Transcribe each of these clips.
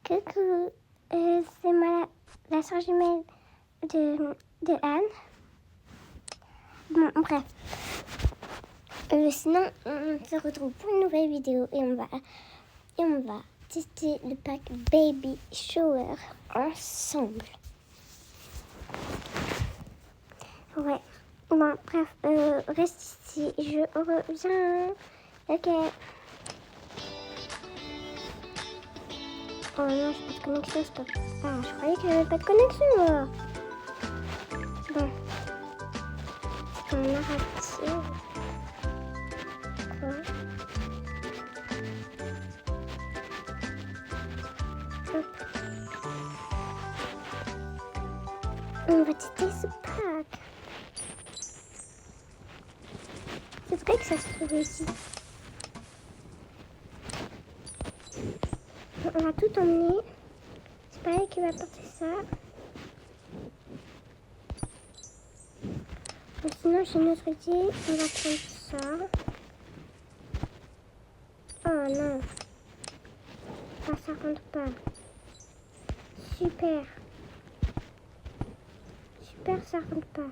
Coucou, c'est moi la sœur jumelle de Anne. Bon, bref. Sinon, on se retrouve pour une nouvelle vidéo et on va tester le pack Baby Shower ensemble. Ouais. Bon, bref, reste ici. Je reviens. Ok. Oh non, j'ai pas de connexion, stop. Ah, je croyais que j'avais pas de connexion, moi. Bon. C'est comme narrative. Quoi? Hop. On va tester ce pack. C'est vrai que ça se trouve ici. On va tout emmener. C'est pas elle qui va porter ça. Mais sinon, j'ai une autre idée. On va prendre ça. Oh non. Ah, ça rentre pas. Super. Super, ça rentre pas.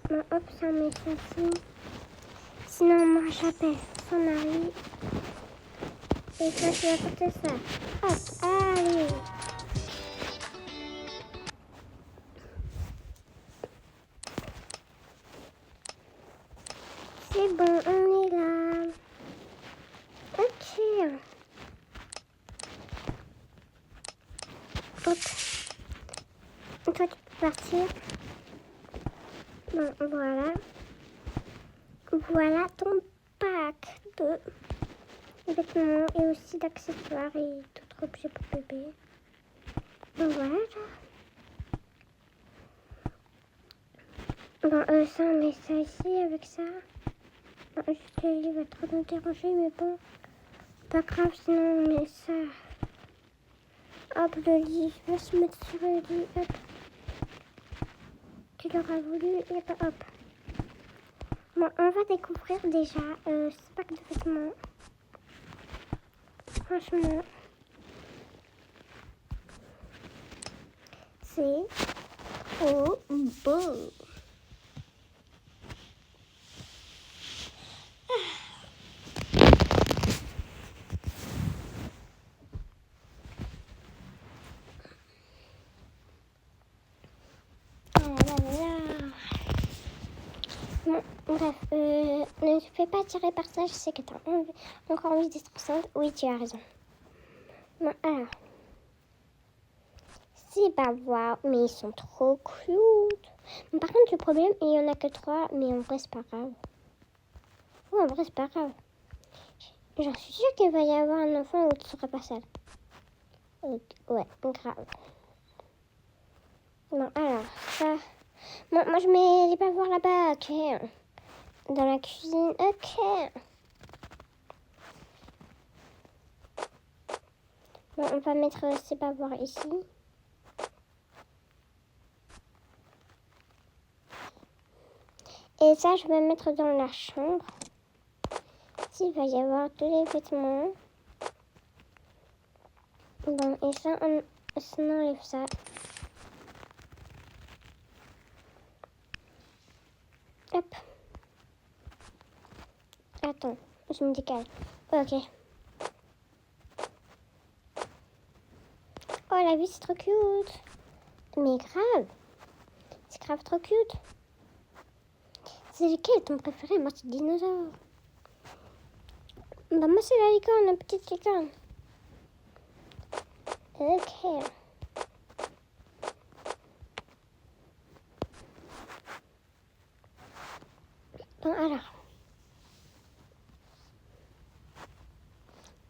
Bon, hop, ça met ça ici. Sinon, moi, j'appelle son mari. Et toi, tu vas porter ça. Hop, allez. C'est bon, on est là. Ok. Hop. Toi, tu peux partir. Bon, voilà. Voilà ton pack de vêtements et aussi d'accessoires et d'autres objets pour bébé. Donc voilà. Bon, ça, on met ça ici avec ça. Bon, juste le lit va trop nous déranger, mais bon, pas grave, sinon on met ça. Hop, le lit, je vais se mettre sur le lit, hop. Tu l'auras voulu, et hop. Bon, on va découvrir déjà ce pack de vêtements. Franchement, c'est trop beau. Bon, bref, ne te fais pas tirer par ça, je sais que t'as encore envie d'être enceinte. Oui, tu as raison. Bon, alors. C'est pas waouh, mais ils sont trop cute. Bon, par contre, le problème, il y en a que 3, mais en vrai, c'est pas grave. Ouais, en vrai, c'est pas grave. J'en suis sûre qu'il va y avoir un enfant où tu seras pas seule. Ouais, grave. Bon, alors, ça... Bon, moi, je mets les bavoirs là-bas, ok. Dans la cuisine, ok. Bon, on va mettre ces bavoirs ici. Et ça, je vais mettre dans la chambre. Ici, il va y avoir tous les vêtements. Bon, et ça, on enlève ça. Hop. Attends, je me décale. Ok. Oh, la vie, c'est trop cute. Mais grave. C'est grave trop cute. C'est lequel ton préféré? Moi, c'est le dinosaure. Bah, moi, c'est la licorne, la petite licorne. Ok. Bon, alors.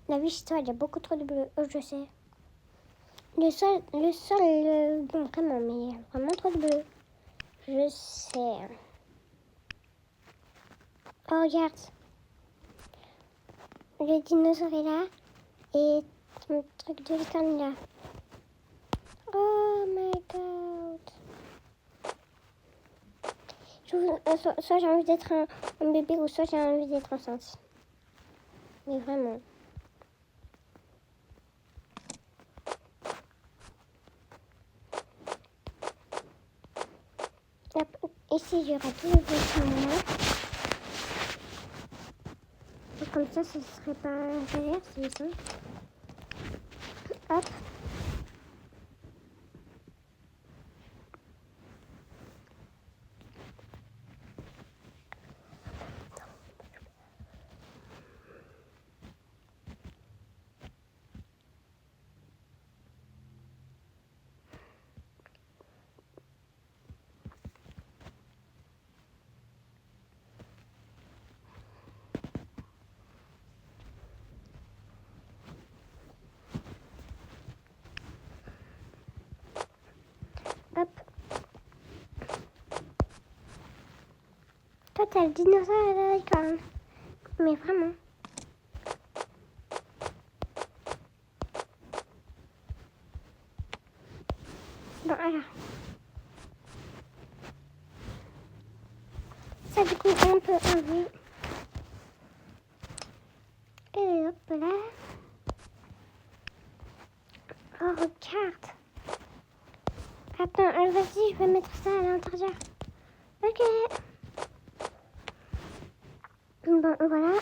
La vie chez toi, il y a beaucoup trop de bleu. Oh, je sais. Le sol, bon, vraiment, mais il y a vraiment trop de bleu. Je sais. Oh, regarde. Le dinosaure est là. Et ton truc de licorne là. Oh my god. Soit j'ai envie d'être un bébé ou soit j'ai envie d'être enceinte. Mais vraiment. Hop, ici, j'aurai tous les vêtements. Et comme ça serait pas galère, c'est ça. Hop. Hop. Toi, t'as le dinosaure et la licorne. Mais vraiment. Bon, alors. Ça, du coup, on peut enlever. Et hop là. Oh, regarde. Attends, vas-y, je vais mettre ça à l'intérieur. Ok. Bon, voilà.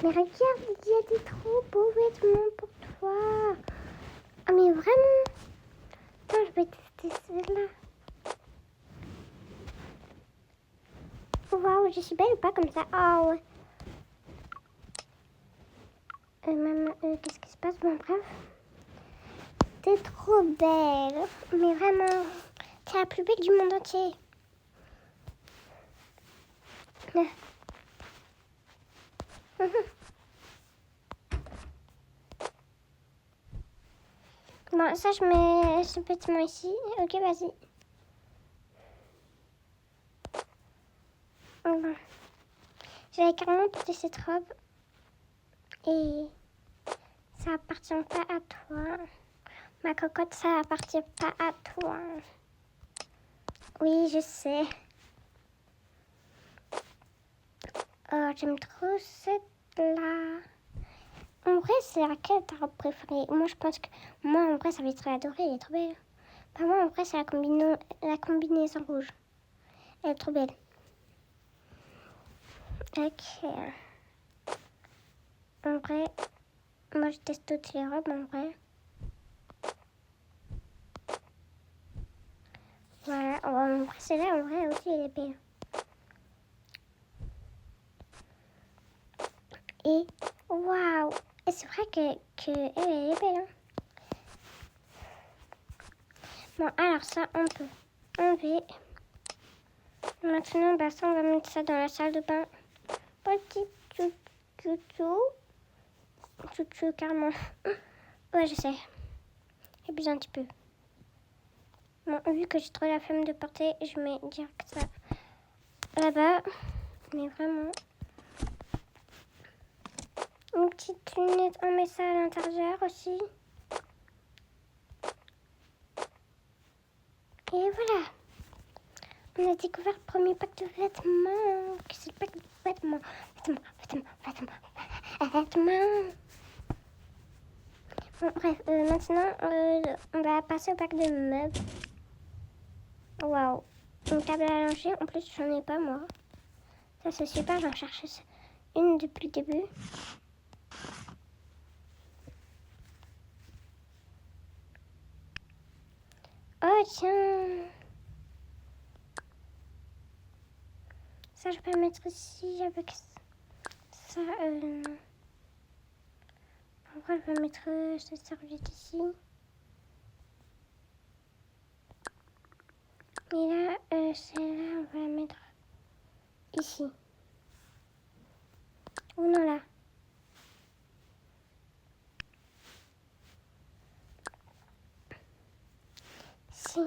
Mais regarde, il y a des trop beaux vêtements pour toi. Ah, mais vraiment. Attends, je vais tester celle-là. Waouh, je suis belle ou pas comme ça? Ah ouais. Qu'est-ce qui se passe? Bon, bref. T'es trop belle. Mais vraiment, t'es la plus belle du monde entier. Bon, ça, je mets ce vêtement ici. Ok, vas-y. Bon. J'avais carrément porté cette robe. Et ça appartient pas à toi. Ma cocotte, ça appartient pas à toi. Oui, je sais. Oh, j'aime trop cette-là. En vrai, c'est laquelle ta robe préférée? Moi, je pense que... Moi, en vrai, ça va être adoré. Elle est trop belle. Bah, moi, en vrai, c'est la combinaison rouge. Elle est trop belle. Ok. En vrai, moi, je teste toutes les robes, en vrai. Voilà. Oh, en vrai, celle-là, en vrai, aussi, elle est belle. Et, waouh! Et c'est vrai que elle est belle, hein. Bon, alors ça, on peut enlever. Maintenant, bah, ça, on va mettre ça dans la salle de bain. Petit chouchou, carrément. Ouais, je sais. J'abuse un petit peu. Bon, vu que j'ai trop la flemme de porter, je mets direct ça là-bas. Mais vraiment. Une petite lunette, on met ça à l'intérieur aussi. Et voilà. On a découvert le premier pack de vêtements. C'est le pack de vêtements. Vêtements. Bon, bref, maintenant, on va passer au pack de meubles. Waouh. Une table à langer, en plus, j'en ai pas, moi. Ça, c'est super, j'en cherchais une depuis le début. Oh, tiens. Ça, je peux mettre ici avec ça. En vrai, je vais mettre cette serviette ici. Et là, celle-là, on va la mettre ici. Ou non, là. Si.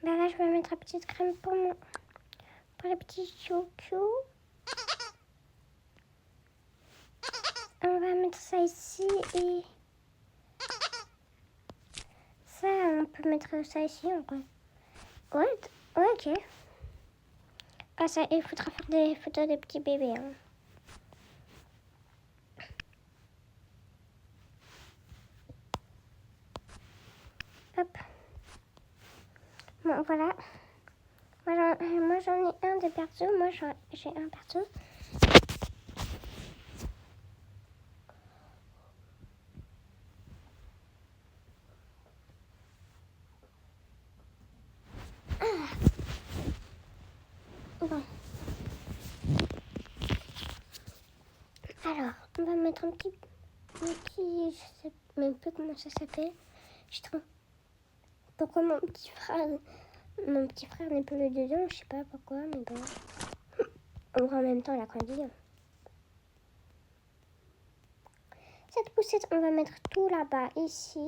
Bah là, je vais mettre la petite crème pour les petits chouchous. On va mettre ça ici et ça, on peut mettre ça ici en vrai. Ouais, ok. Ah ça, il faudra faire des photos des petits bébés. Hein. Bon, voilà. Moi, j'en ai un de perso. Moi, j'ai un perso. Bon. Alors, on va mettre un petit... je sais même plus comment ça s'appelle. Je trouve... Pourquoi mon petit frère n'est plus dedans, je sais pas pourquoi, mais bon. En même temps, il a grandi. Cette poussette, on va mettre tout là-bas, ici.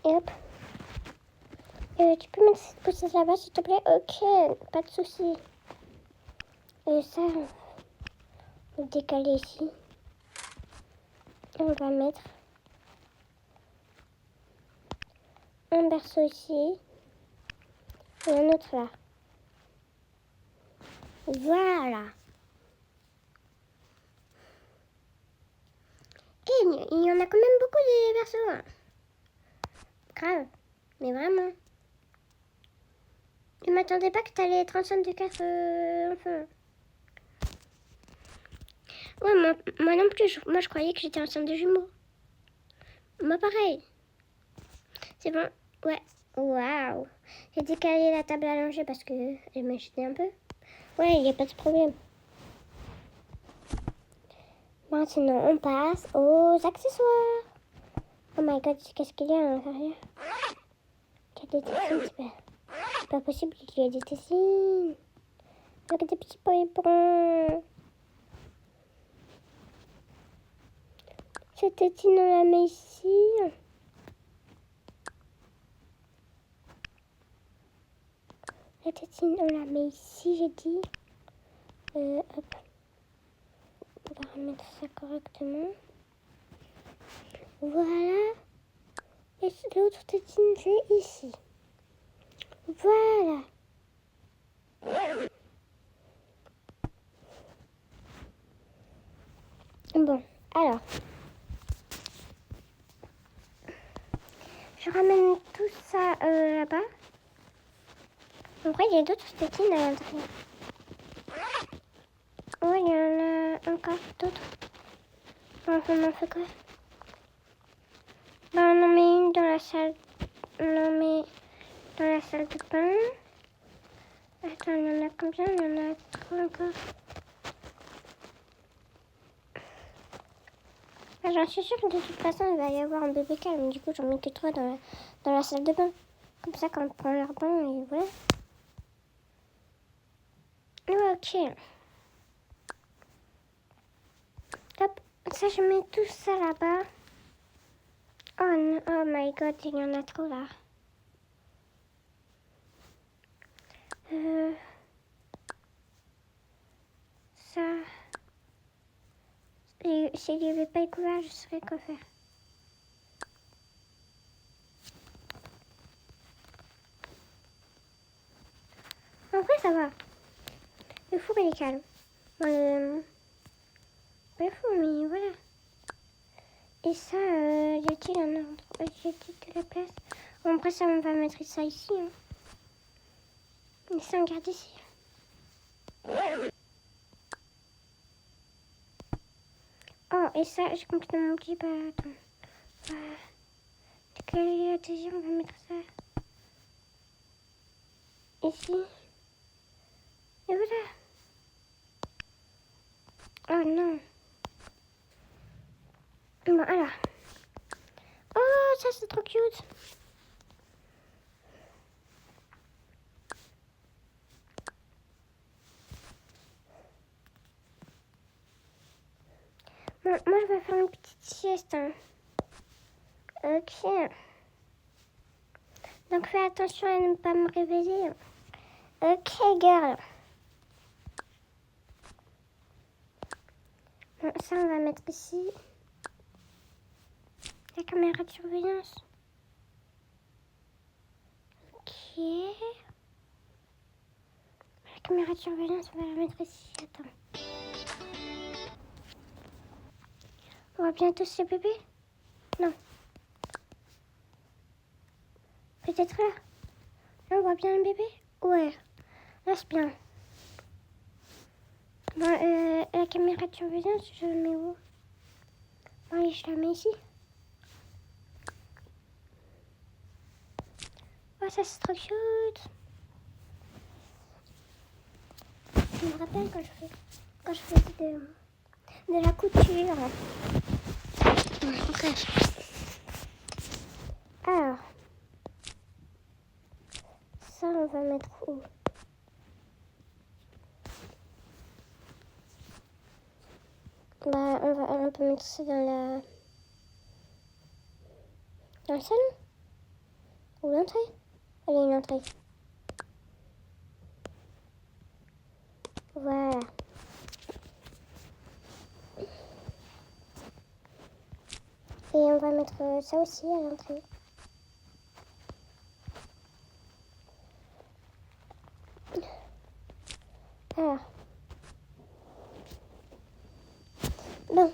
Et hop. Tu peux mettre cette poussette là-bas, s'il te plaît? Ok, pas de souci. Et ça, on va décaler ici. Et on va mettre un berceau ici. Et un autre là. Voilà. Et il y en a quand même beaucoup des berceaux. Hein. Grave. Mais vraiment. Je m'attendais pas que tu allais être enceinte de 4 enfants. Ouais, moi non plus. Moi, je croyais que j'étais enceinte de jumeaux. Moi, pareil. C'est bon. Ouais. Waouh. J'ai décalé la table à langer parce que elle m'a jeté un peu. Ouais, il n'y a pas de problème. Maintenant, on passe aux accessoires. Oh my god, qu'est-ce qu'il y a à l'intérieur? Il y a des dessins, c'est pas possible qu'il y ait des dessins. Avec des petits poivrons. Cette tétine, on la met ici. La tétine, on la met ici, j'ai dit. Hop. On va remettre ça correctement. Voilà. Et l'autre tétine, c'est ici. Voilà. Bon, alors. Je ramène tout ça là-bas. En vrai, il y a d'autres tétines à l'intérieur. Ouais, il y en a encore d'autres. Bon, on en fait quoi? Ben, on en met une dans la salle. On en met dans la salle de bain. Attends, il y en a combien? Il y en a 3 encore. Ben, j'en suis sûre que de toute façon, il va y avoir un bébé calme. Du coup, j'en mets que 3 dans la salle de bain. Comme ça, quand on prend leur bain, et voilà. Ouais, ok. Hop, ça, je mets tout ça là-bas. Oh my god, il y en a trop là. Ça. Et s'il n'y avait pas eu couvert, je saurais quoi faire. En vrai, ça va. Le four, il est calme. Pas le four, mais voilà. Et ça, y a-t-il un ordre? Y a-t-il de la place? Bon, après, ça, on va mettre ça ici. Hein. Et ça, on garde ici. Oh, et ça, j'ai complètement oublié. Bah, attends. Quelle est la deuxième? On va mettre ça ici. Et voilà. Oh non. Bon, alors. Oh, ça, c'est trop cute. Bon, moi, je vais faire une petite sieste. Hein. Ok. Donc, fais attention à ne pas me réveiller. Ok, girl. Bon, ça, on va mettre ici. La caméra de surveillance. Ok. La caméra de surveillance, on va la mettre ici. Attends. On va bientôt se bébé? Non. Peut-être là. Là, on voit bien le bébé? Ouais. Là, c'est bien. Bon, la caméra de surveillance, je la mets où? Bon, allez, je la mets ici. Oh, ça, c'est trop cute. Je me rappelle quand je faisais de la couture. Bref. Alors, ça, on va mettre où? Bah, on peut mettre ça dans le salon. Ou l'entrée. Allez, une entrée. Voilà. Et on va mettre ça aussi à l'entrée. Alors. Bon.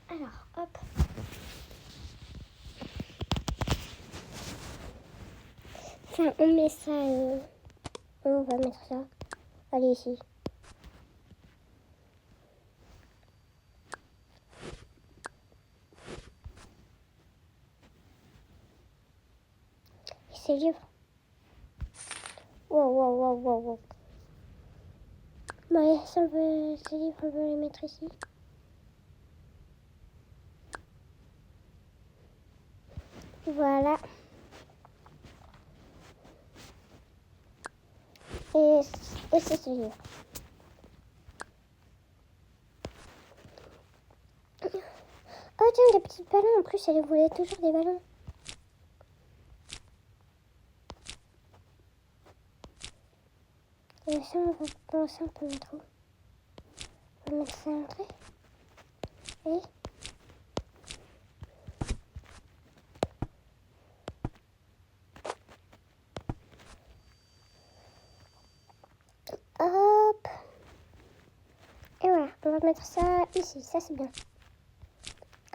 Alors, hop. Enfin, on met ça. On va mettre ça. Allez, ici. Et ces livres. Wow. Bon, allez, ça, ces livres, on va les mettre ici. Voilà. Et c'est ce livre. Oh tiens, des petits ballons. En plus, elle voulait toujours des ballons. Et ça, on peut mettre où? On va mettre ça à l'entrée. Et hop. Et voilà, on va mettre ça ici. Ça, c'est bien.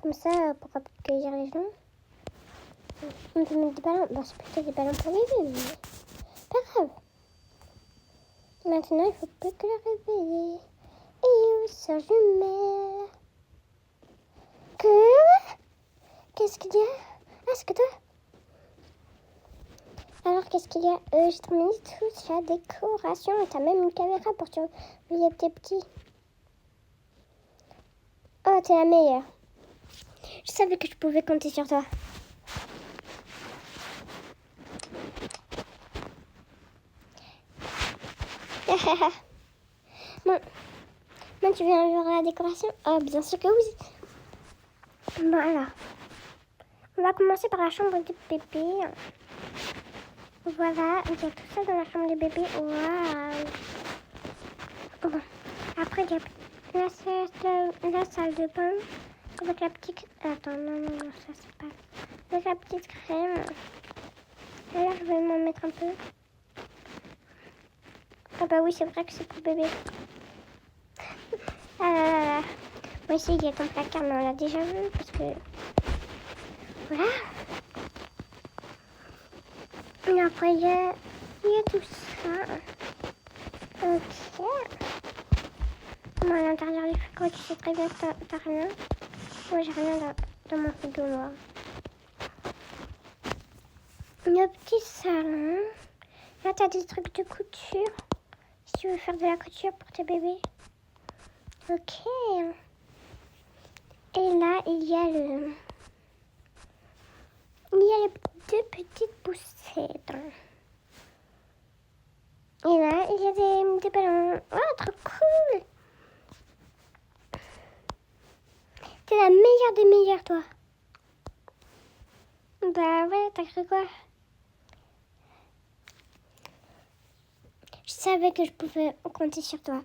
Comme ça, pour accueillir les gens. On peut mettre des ballons. Bon, c'est plutôt des ballons pour bébé, mais pas grave. Maintenant, il faut plus que la réveiller. Et où sa jumelle? Qu'est-ce qu'il y a? Ah, c'est que toi? Alors, qu'est-ce qu'il y a? J'ai terminé toute la décoration. Et t'as même une caméra pour surveiller tes petits. Oh, t'es la meilleure. Je savais que je pouvais compter sur toi. Bon, tu viens voir la décoration? Oh, bien sûr que oui. Bon, alors. On va commencer par la chambre du bébé. Voilà, il y a tout ça dans la chambre du bébé. Waouh. Bon. Après, il y a la salle de bain. Avec la petite... Attends, non, ça c'est pas... Avec la petite crème. Et là, je vais m'en mettre un peu. Ah bah oui, c'est vrai que c'est pour bébé. Ah là là là. Moi aussi, il y a ton placard, mais on l'a déjà vu parce que... Voilà. Et après, il y a tout ça. Ok. Moi, à l'intérieur du frigo, tu sais très bien que t'as rien. Moi, j'ai rien dans mon frigo, moi. Le petit salon. Là, t'as des trucs de couture. Si tu veux faire de la couture pour tes bébés. Ok. Et là, il y a les deux petites poussettes. Et là, il y a des ballons. Oh, trop cool! T'es la meilleure des meilleures, toi. Bah ouais, t'as cru quoi? savais que je pouvais compter sur toi.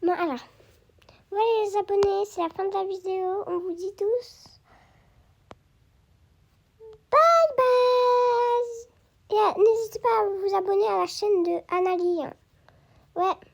Bon alors, voilà les abonnés, c'est la fin de la vidéo. On vous dit tous bye bye. Et n'hésitez pas à vous abonner à la chaîne de Annalie. Ouais.